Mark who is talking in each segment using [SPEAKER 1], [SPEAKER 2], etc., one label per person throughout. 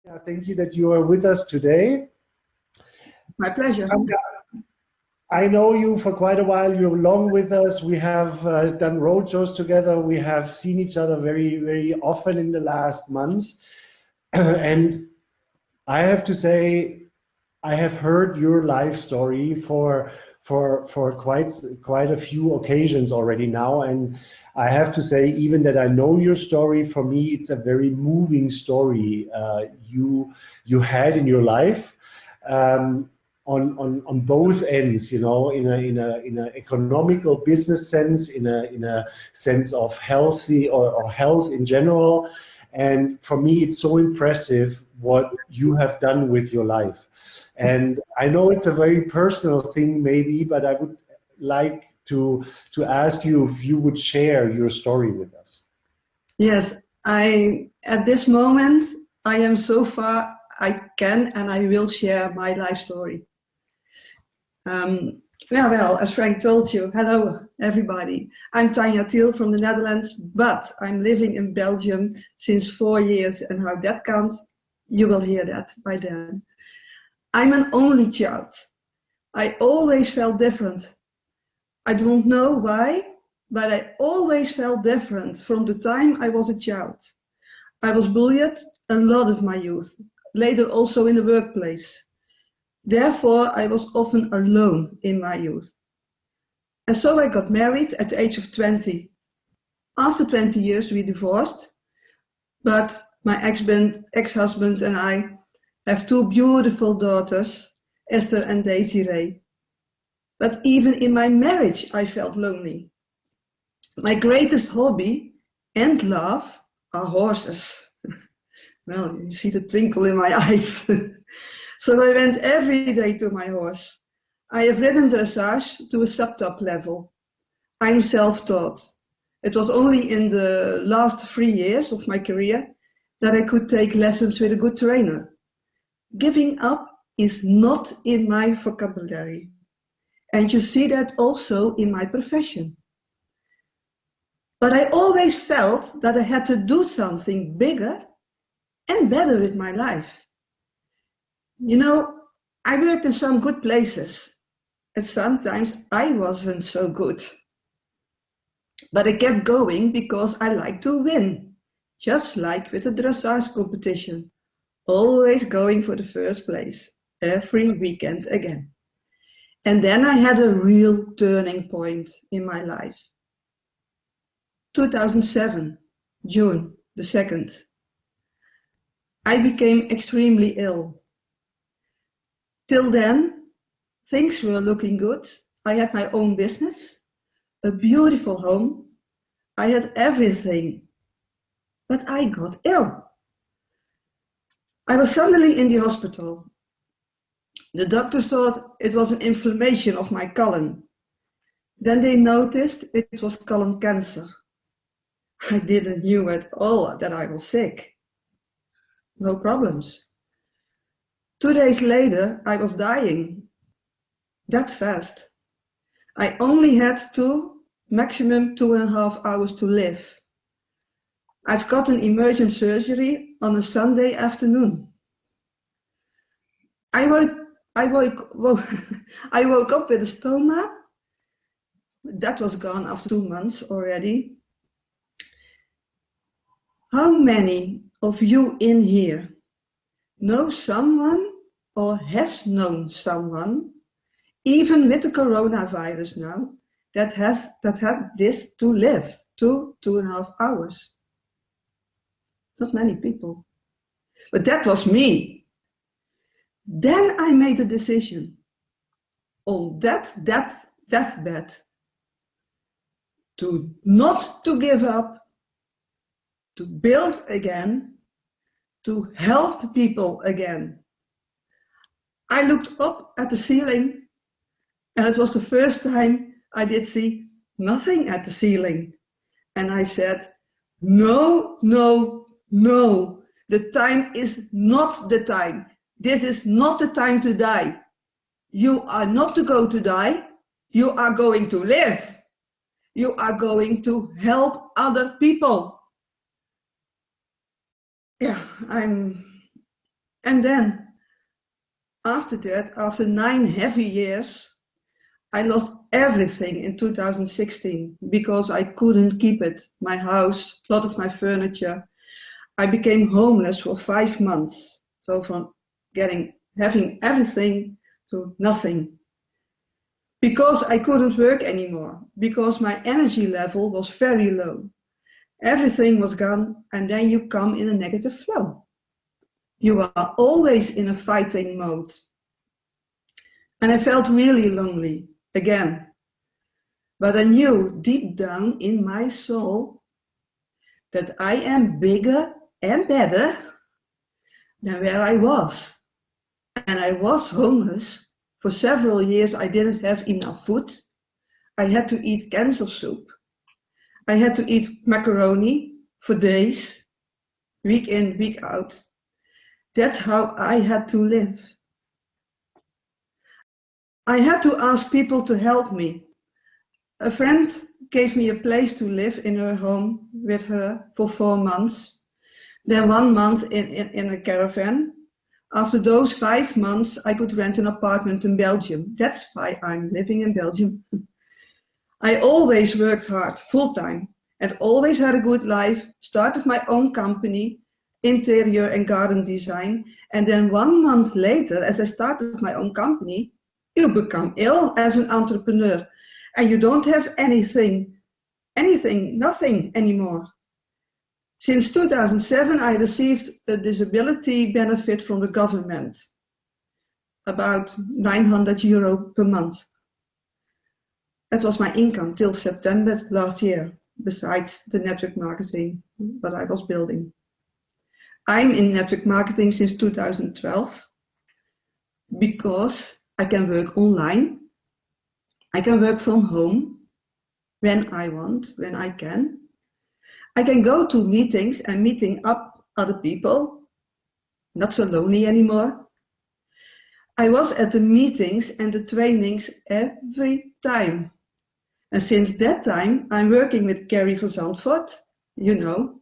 [SPEAKER 1] Yeah, thank you that you are with us today.
[SPEAKER 2] My pleasure.
[SPEAKER 1] I know you for quite a while. You're long with us. We have done road shows together. We have seen each other very, very often in the last months. And I have to say, I have heard your life story for quite a few occasions already now, and I have to say, even that I know your story, for me it's a very moving story you had in your life, on both ends, you know, in a economical business sense, in a sense of healthy or health in general. And for me, it's so impressive what you have done with your life. And I know it's a very personal thing, maybe, but I would like to ask you if you would share your story with us.
[SPEAKER 2] Yes, at this moment, I am so far I can and I will share my life story. Yeah, well, as Frank told you, hello everybody. I'm Tanja Thiel from the Netherlands, but I'm living in Belgium since 4 years, and how that comes, you will hear that by then. I'm an only child. I always felt different. I don't know why, but I always felt different from the time I was a child. I was bullied a lot of my youth, later also in the workplace. Therefore, I was often alone in my youth. And so I got married at the age of 20. After 20 years, we divorced, but my ex-husband and I have 2 beautiful daughters, Esther and Desiree. But even in my marriage, I felt lonely. My greatest hobby and love are horses. Well, you see the twinkle in my eyes. So I went every day to my horse. I have ridden dressage to a sub-top level. I'm self-taught. It was only in the last 3 years of my career that I could take lessons with a good trainer. Giving up is not in my vocabulary. And you see that also in my profession. But I always felt that I had to do something bigger and better with my life. You know, I worked in some good places, and sometimes I wasn't so good. But I kept going because I like to win, just like with the dressage competition, always going for the first place, every weekend again. And then I had a real turning point in my life. 2007, June the 2nd. I became extremely ill. Till then, things were looking good. I had my own business, a beautiful home. I had everything, but I got ill. I was suddenly in the hospital. The doctor thought it was an inflammation of my colon. Then they noticed it was colon cancer. I didn't know at all that I was sick. No problems. 2 days later, I was dying. That fast. I only had maximum 2.5 hours to live. I've got an emergent surgery on a Sunday afternoon. I woke up with a stoma. That was gone after 2 months already. How many of you in here know someone or has known someone, even with the coronavirus now, that had this to live 2.5 hours? Not many people. But that was me. Then I made a decision on that deathbed not to give up, to build again, to help people again. I looked up at the ceiling, and it was the first time I did see nothing at the ceiling. And I said, no, no, no, the time is not the time. This is not the time to die. You are not to go to die. You are going to live. You are going to help other people. Yeah, I'm And then, after that, after 9 heavy years, I lost everything in 2016 because I couldn't keep it. My house, a lot of my furniture. I became homeless for 5 months. So from having everything to nothing. Because I couldn't work anymore, because my energy level was very low. Everything was gone, and then you come in a negative flow. You are always in a fighting mode. And I felt really lonely again. But I knew deep down in my soul that I am bigger and better than where I was. And I was homeless. For several years, I didn't have enough food. I had to eat cans of soup. I had to eat macaroni for days, week in, week out. That's how I had to live. I had to ask people to help me. A friend gave me a place to live in her home with her for 4 months. Then 1 month in a caravan. After those 5 months, I could rent an apartment in Belgium. That's why I'm living in Belgium. I always worked hard, full-time, and always had a good life, started my own company, interior and garden design, and then 1 month later, as I started my own company, you become ill as an entrepreneur, and you don't have anything, nothing anymore. Since 2007, I received a disability benefit from the government, about €900 per month. That was my income till September last year, besides the network marketing that I was building. I'm in network marketing since 2012 because I can work online. I can work from home when I want, when I can. I can go to meetings and meeting up other people, not so lonely anymore. I was at the meetings and the trainings every time. And since that time, I'm working with Gary van Zandvoort, you know,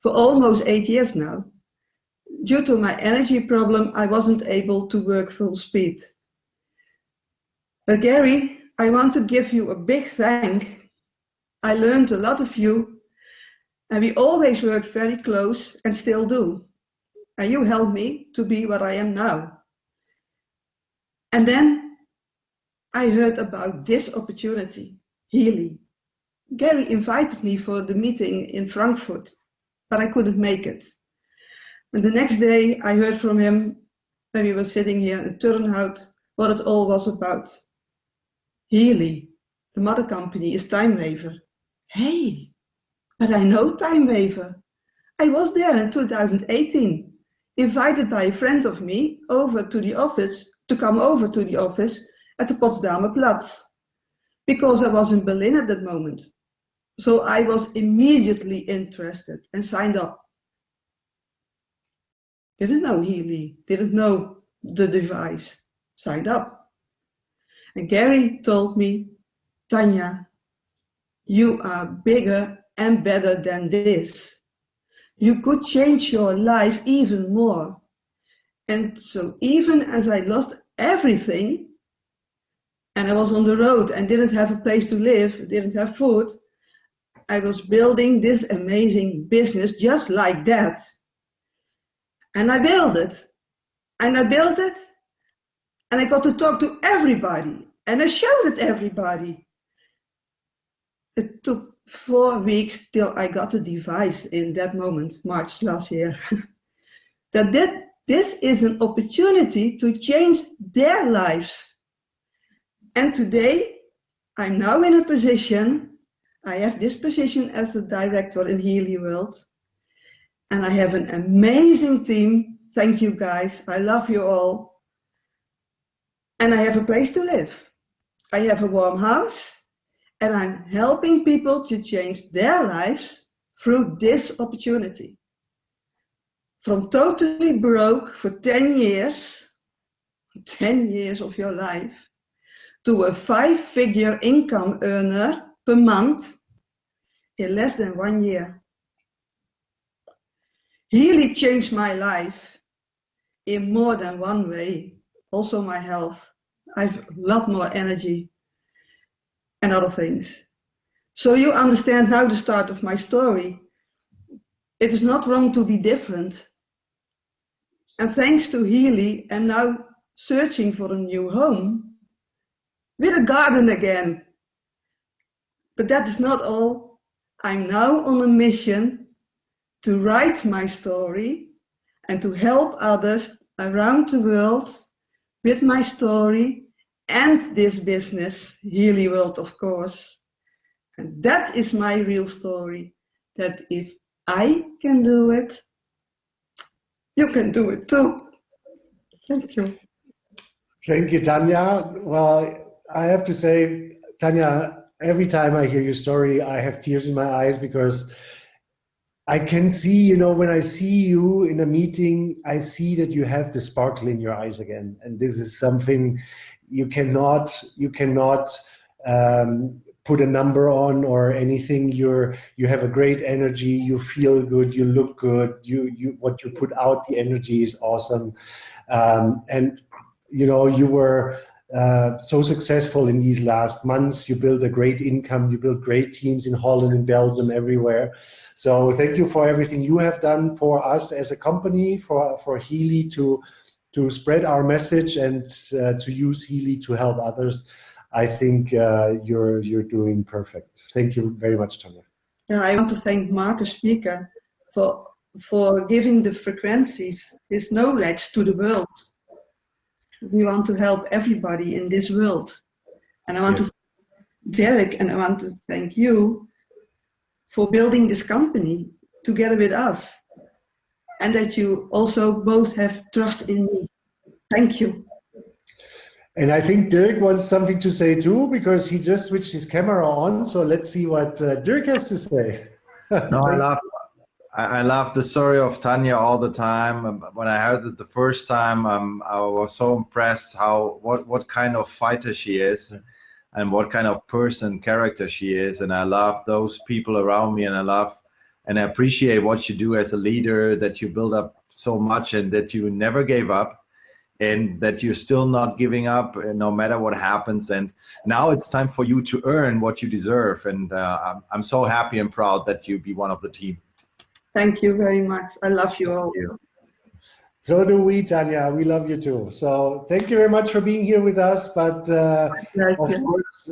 [SPEAKER 2] for almost 8 years now. Due to my energy problem, I wasn't able to work full speed. But Gary, I want to give you a big thank. I learned a lot of you, and we always worked very close and still do. And you helped me to be what I am now. And then I heard about this opportunity, Healy. Gary invited me for the meeting in Frankfurt, but I couldn't make it. And the next day I heard from him when we were sitting here in Turnhout what it all was about. Healy, the mother company, is Time Waver. Hey, but I know Time Waver. I was there in 2018, invited by a friend of me to come over to the office at the Potsdamer Platz, because I was in Berlin at that moment. So I was immediately interested and signed up. Didn't know Healy, didn't know the device, signed up. And Gary told me, Tanya, you are bigger and better than this. You could change your life even more. And so even as I lost everything, and I was on the road and didn't have a place to live, didn't have food, I was building this amazing business just like that. And I built it. And I built it. And I got to talk to everybody. And I showed it to everybody. It took 4 weeks till I got the device in that moment, March last year. This is an opportunity to change their lives. And today, I'm now in a position, I have this position as a director in Healy World. And I have an amazing team. Thank you guys. I love you all. And I have a place to live. I have a warm house. And I'm helping people to change their lives through this opportunity. From totally broke for 10 years of your life, to a 5-figure income earner per month in less than 1 year. Healy changed my life. in more than one way. Also my health. I've a lot more energy and other things. So you understand now the start of my story. It is not wrong to be different. And thanks to Healy, I'm now searching for a new home with a garden again. But that is not all. I'm now on a mission to write my story and to help others around the world with my story and this business, Healy World, of course. And that is my real story, that if I can do it, you can do it too. Thank you.
[SPEAKER 1] Thank you, Tanya. Well, I have to say, Tanya, every time I hear your story, I have tears in my eyes because I can see, you know, when I see you in a meeting, I see that you have the sparkle in your eyes again. And this is something you cannot put a number on or anything. You have a great energy, you feel good, you look good, what you put out, the energy is awesome. And you know, you were so successful in these last months. You built a great income, you built great teams in Holland and Belgium, everywhere. So thank you for everything you have done for us as a company, for Healy to spread our message and to use Healy to help others. I think you're doing perfect. Thank you very much, Tanya.
[SPEAKER 2] Yeah, I want to thank Marcus Speaker for giving the frequencies, his knowledge to the world. We want to help everybody in this world. And I want to thank Derek, and I want to thank you for building this company together with us. And that you also both have trust in me. Thank you.
[SPEAKER 1] And I think Dirk wants something to say too, because he just switched his camera on. So let's see what Dirk has to say.
[SPEAKER 3] No, I love the story of Tanya all the time. When I heard it the first time, I was so impressed what kind of fighter she is, and what kind of character she is. And I love those people around me, and I appreciate what you do as a leader, that you build up so much and that you never gave up. And that you're still not giving up no matter what happens. And now it's time for you to earn what you deserve. And I'm so happy and proud that you be one of the team.
[SPEAKER 2] Thank you very much. I love you all.
[SPEAKER 1] So do we, Tanya. We love you too. So thank you very much for being here with us. But of course,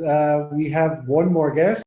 [SPEAKER 1] we have one more guest.